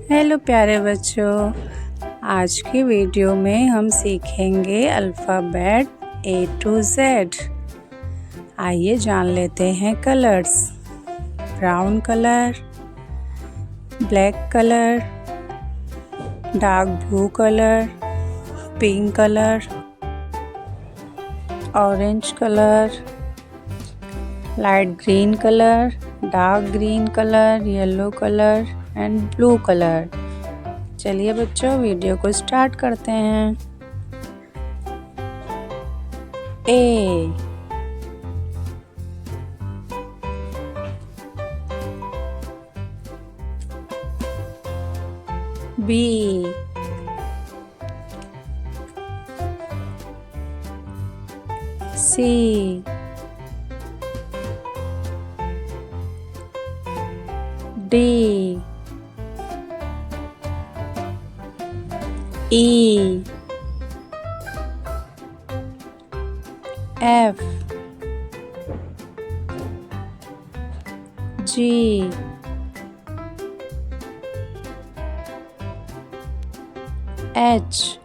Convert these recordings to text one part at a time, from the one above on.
Hello प्यारे बच्चों, आज की वीडियो में हम सीखेंगे अल्फ़ाबेट A to Z। आइए जान लेते हैं colours. Brown colour, black colour, dark blue colour, pink colour, orange colour, light green colour, dark green colour, yellow colour and blue colour. चलिए बच्चों वीडियो को स्टार्ट करते हैं। A B C D E F G H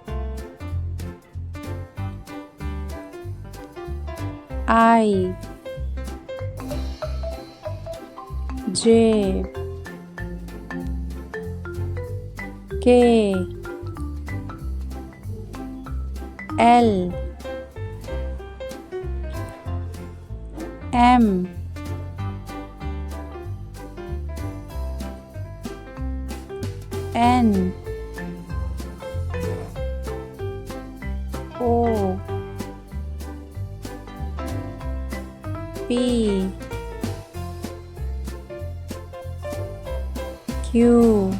I J K L M N O P Q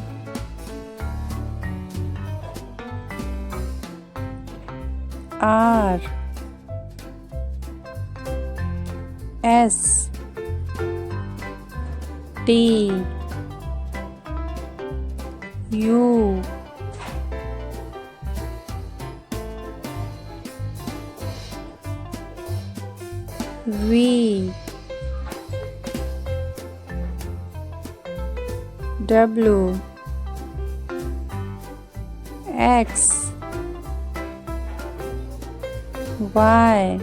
R S T U V W X Y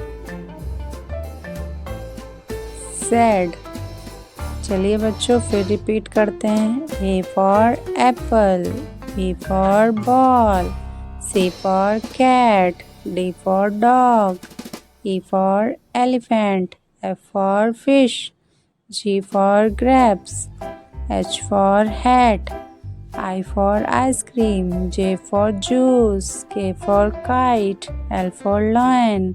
Z। चलिए बच्चों फिर repeat करते हैं। A for apple, B for ball, C for cat, D for dog, E for elephant, F for fish, G for grapes, H for hat, I for ice cream, J for juice, K for kite, L for lion,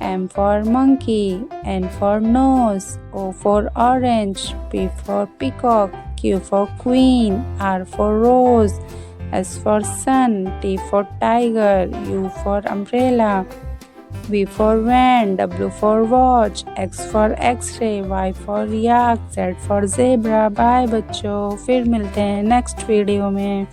M for monkey, N for nose, O for orange, P for peacock, Q for queen, R for rose, S for sun, T for tiger, U for umbrella, V for van, W for watch, X for x-ray, Y for yak, Z for zebra। Bye बच्चों, फिर मिलते हैं next video में।